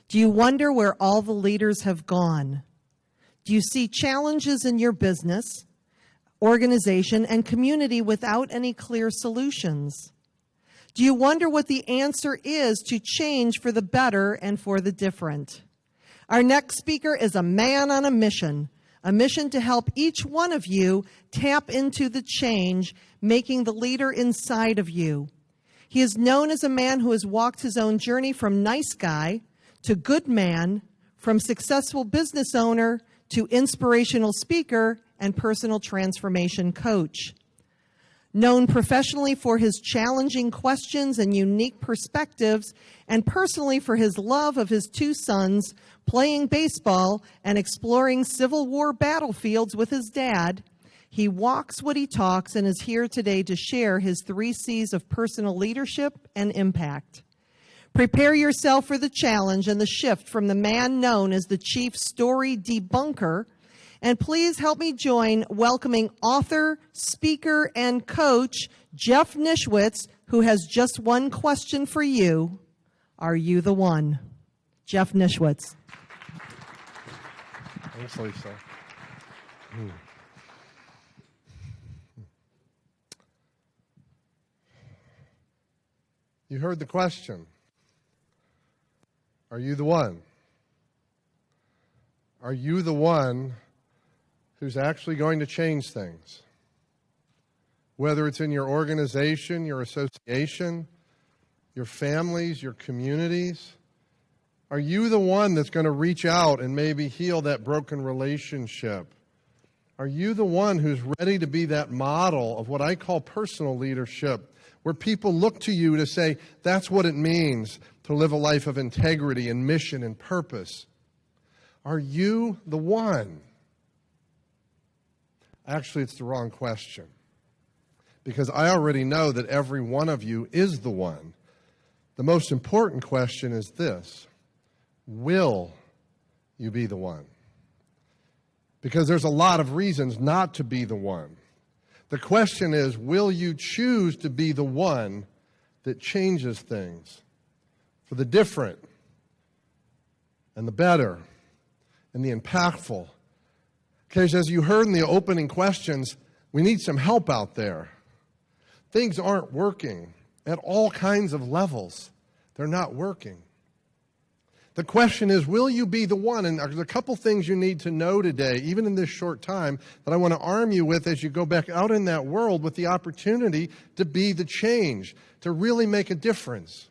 Do you wonder where all the leaders have gone? Do you see challenges in your business, organization, and community without any clear solutions? Do you wonder what the answer is to change for the better and for the different? Our next speaker is a man on a mission to help each one of you tap into the change, making the leader inside of you. He is known as a man who has walked his own journey from nice guy to good man, from successful business owner to inspirational speaker and personal transformation coach. Known professionally for his challenging questions and unique perspectives, and personally for his love of his two sons, playing baseball and exploring Civil War battlefields with his dad, he walks what he talks and is here today to share his 3 C's of personal leadership and impact. Prepare yourself for the challenge and the shift from the man known as the chief story debunker. And please help me join welcoming author, speaker, and coach Jeff Nischwitz, who has just one question for you. Are you the one? Jeff Nischwitz. Thanks, Lisa. You heard the question. Are you the one? Are you the one who's actually going to change things? Whether it's in your organization, your association, your families, your communities, are you the one that's going to reach out and maybe heal that broken relationship? Are you the one who's ready to be that model of what I call personal leadership, where people look to you to say, that's what it means to live a life of integrity and mission and purpose? Are you the one? Actually, it's the wrong question, because I already know that every one of you is the one. The most important question is this: will you be the one? Because there's a lot of reasons not to be the one. The question is, will you choose to be the one that changes things for the different and the better and the impactful? Because as you heard in the opening questions, we need some help out there. Things aren't working at all kinds of levels. They're not working. The question is, will you be the one? And there's a couple things you need to know today, even in this short time, that I want to arm you with as you go back out in that world with the opportunity to be the change, to really make a difference.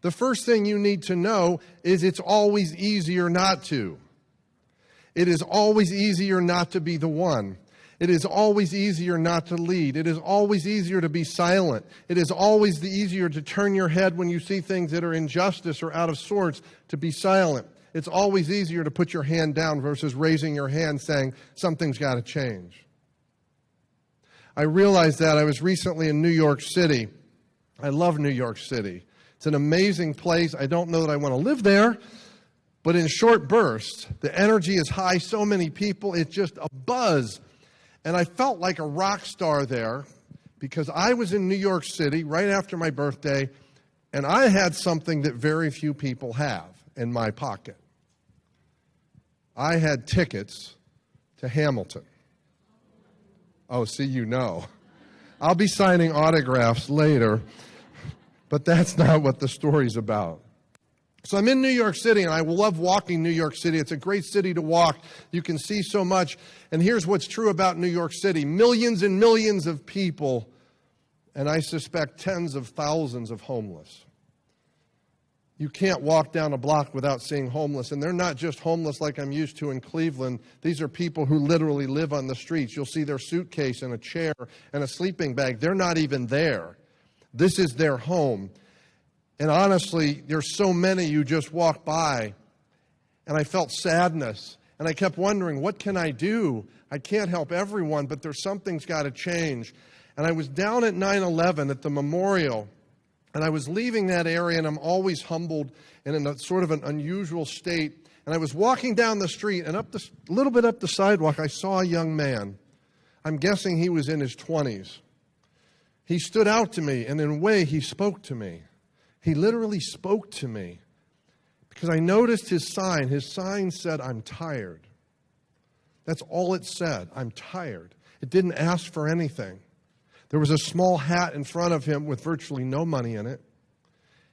The first thing you need to know is it's always easier not to. It is always easier not to be the one. It is always easier not to lead. It is always easier to be silent. It is always easier to turn your head when you see things that are injustice or out of sorts, to be silent. It's always easier to put your hand down versus raising your hand saying, something's got to change. I realized that. I was recently in New York City. I love New York City. It's an amazing place. I don't know that I want to live there, but in short bursts, the energy is high, so many people, it's just a buzz. And I felt like a rock star there because I was in New York City right after my birthday, and I had something that very few people have in my pocket. I had tickets to Hamilton. Oh, see, you know. I'll be signing autographs later, but that's not what the story's about. So I'm in New York City, and I love walking New York City. It's a great city to walk. You can see so much. And here's what's true about New York City. Millions and millions of people, and I suspect tens of thousands of homeless. You can't walk down a block without seeing homeless. And they're not just homeless like I'm used to in Cleveland. These are people who literally live on the streets. You'll see their suitcase and a chair and a sleeping bag. They're not even there. This is their home. And honestly, there's so many you just walk by, and I felt sadness. And I kept wondering, what can I do? I can't help everyone, but something's got to change. And I was down at 9/11 at the memorial, and I was leaving that area, and I'm always humbled and in a sort of an unusual state. And I was walking down the street, and a little bit up the sidewalk, I saw a young man. I'm guessing he was in his 20s. He stood out to me, and in a way, he spoke to me. He literally spoke to me. because I noticed his sign. His sign said, "I'm tired." That's all it said, "I'm tired." It didn't ask for anything. There was a small hat in front of him with virtually no money in it,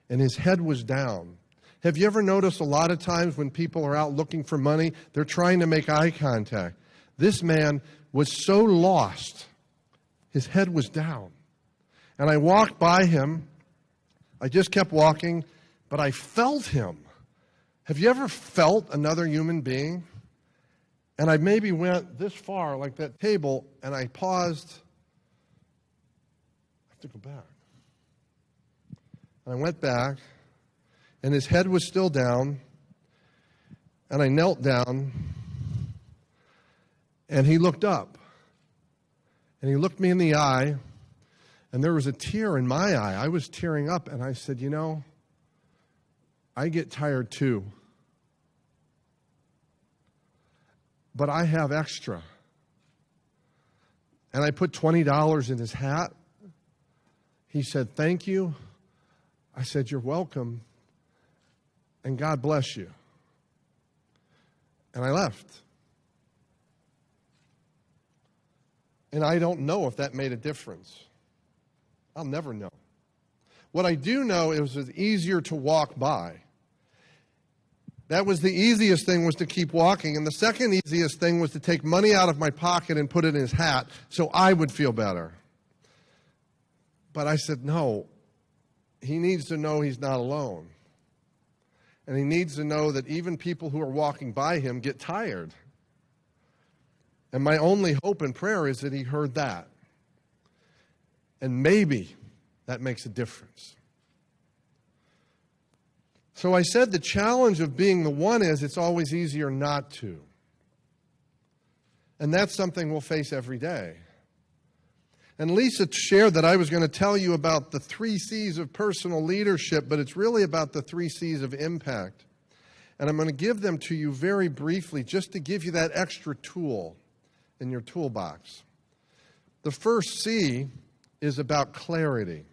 and his head was down. Have you ever noticed a lot of times when people are out looking for money, they're trying to make eye contact? This man was so lost, his head was down. And I walked by him. I just kept walking, but I felt him. Have you ever felt another human being? And I maybe went this far, like that table, and I paused. I have to go back. And I went back, and his head was still down, and I knelt down, and he looked up. And he looked me in the eye, and there was a tear in my eye. I was tearing up, and I said, "You know, I get tired too. But I have extra." And I put $20 in his hat. He said, "Thank you." I said, "You're welcome. And God bless you." And I left. And I don't know if that made a difference. I'll never know. What I do know is it was easier to walk by. That was the easiest thing, was to keep walking. And the second easiest thing was to take money out of my pocket and put it in his hat so I would feel better. But I said, no, he needs to know he's not alone. And he needs to know that even people who are walking by him get tired. And my only hope and prayer is that he heard that. And maybe that makes a difference. So I said the challenge of being the one is it's always easier not to. And that's something we'll face every day. And Lisa shared that I was going to tell you about the 3 C's of personal leadership, but it's really about the 3 C's of impact. And I'm going to give them to you very briefly just to give you that extra tool in your toolbox. The first C is about clarity.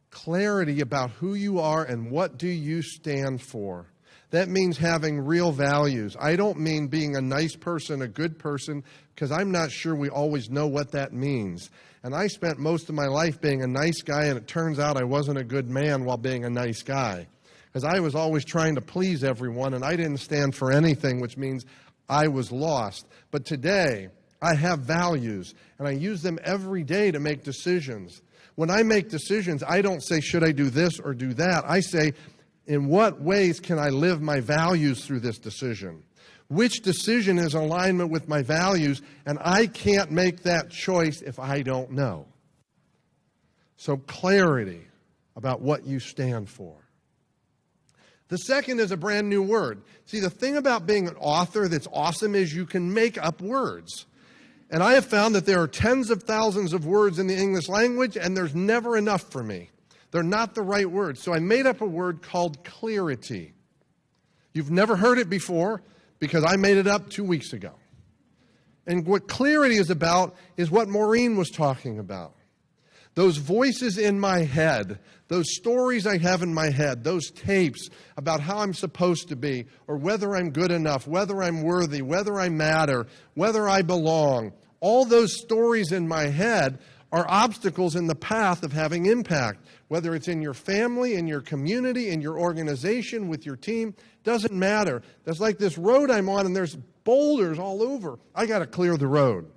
Clarity about who you are and what do you stand for. That means having real values. I don't mean being a nice person, a good person, because I'm not sure we always know what that means. And I spent most of my life being a nice guy, and it turns out I wasn't a good man while being a nice guy. Because I was always trying to please everyone, and I didn't stand for anything, which means I was lost. But today, I have values, and I use them every day to make decisions. When I make decisions, I don't say, should I do this or do that? I say, in what ways can I live my values through this decision? Which decision is in alignment with my values? And I can't make that choice if I don't know. So clarity about what you stand for. The second is a brand new word. See, the thing about being an author that's awesome is you can make up words. And I have found that there are tens of thousands of words in the English language, and there's never enough for me. They're not the right words. So I made up a word called clarity. You've never heard it before because I made it up 2 weeks ago. And what clarity is about is what Maureen was talking about. Those voices in my head, those stories I have in my head, those tapes about how I'm supposed to be, or whether I'm good enough, whether I'm worthy, whether I matter, whether I belong. All those stories in my head are obstacles in the path of having impact. Whether it's in your family, in your community, in your organization, with your team, doesn't matter. There's like this road I'm on and there's boulders all over. I got to clear the road.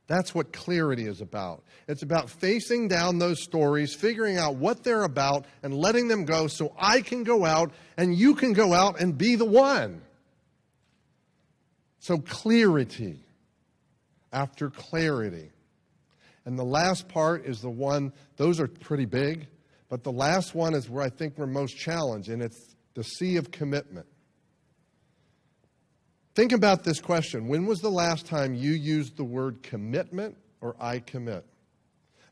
That's what clarity is about. It's about facing down those stories, figuring out what they're about, and letting them go so I can go out and you can go out and be the one. So clarity after clarity. And the last part is the one, those are pretty big, but the last one is where I think we're most challenged, and it's the C of commitment. Think about this question. When was the last time you used the word commitment or I commit?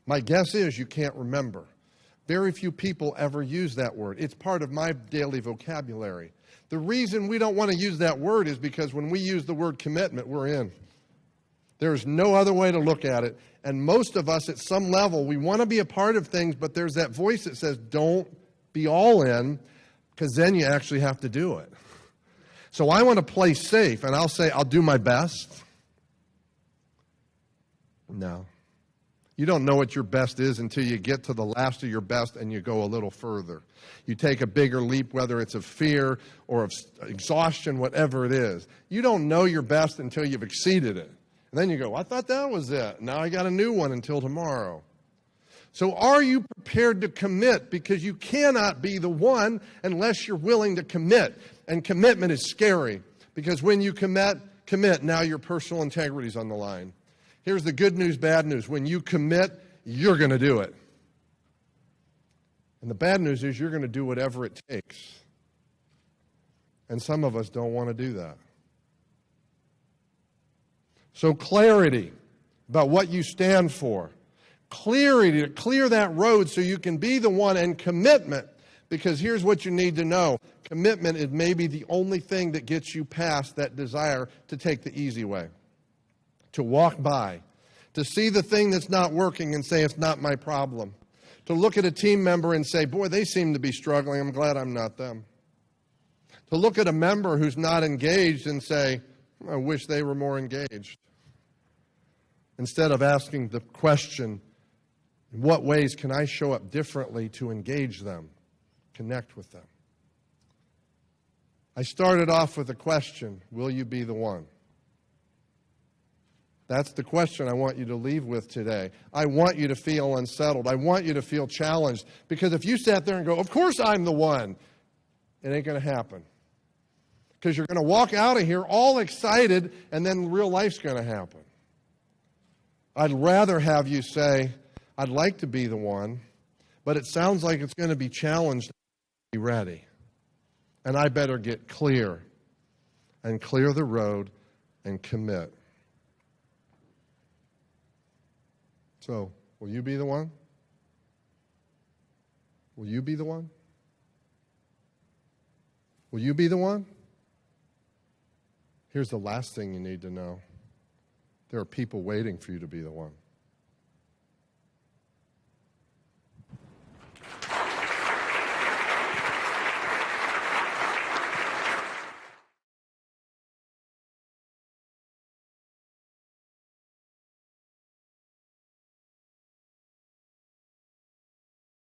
My guess is you can't remember. Very few people ever use that word. It's part of my daily vocabulary. The reason we don't want to use that word is because when we use the word commitment, we're in. There's no other way to look at it. And most of us at some level, we want to be a part of things, but there's that voice that says, don't be all in. because then you actually have to do it. So I want to play safe, and I'll say, I'll do my best. No. You don't know what your best is until you get to the last of your best and you go a little further. You take a bigger leap, whether it's of fear or of exhaustion, whatever it is. You don't know your best until you've exceeded it. And then you go, I thought that was it. Now I got a new one until tomorrow. So are you prepared to commit? Because you cannot be the one unless you're willing to commit. And commitment is scary, because when you commit, now your personal integrity is on the line. Here's the good news, bad news. When you commit, you're going to do it. And the bad news is you're going to do whatever it takes. And some of us don't want to do that. So clarity about what you stand for. Clarity to clear that road so you can be the one, and commitment, because here's what you need to know. Commitment is maybe the only thing that gets you past that desire to take the easy way. To walk by, to see the thing that's not working and say, it's not my problem. To look at a team member and say, boy, they seem to be struggling. I'm glad I'm not them. To look at a member who's not engaged and say, I wish they were more engaged. Instead of asking the question, in what ways can I show up differently to engage them, connect with them? I started off with a question, will you be the one? That's the question I want you to leave with today. I want you to feel unsettled. I want you to feel challenged. Because if you sat there and go, of course I'm the one, it ain't going to happen. Because you're going to walk out of here all excited, and then real life's going to happen. I'd rather have you say, I'd like to be the one, but it sounds like it's going to be challenged to be ready. And I better get clear and clear the road and commit. So, will you be the one? Will you be the one? Will you be the one? Here's the last thing you need to know. There are people waiting for you to be the one.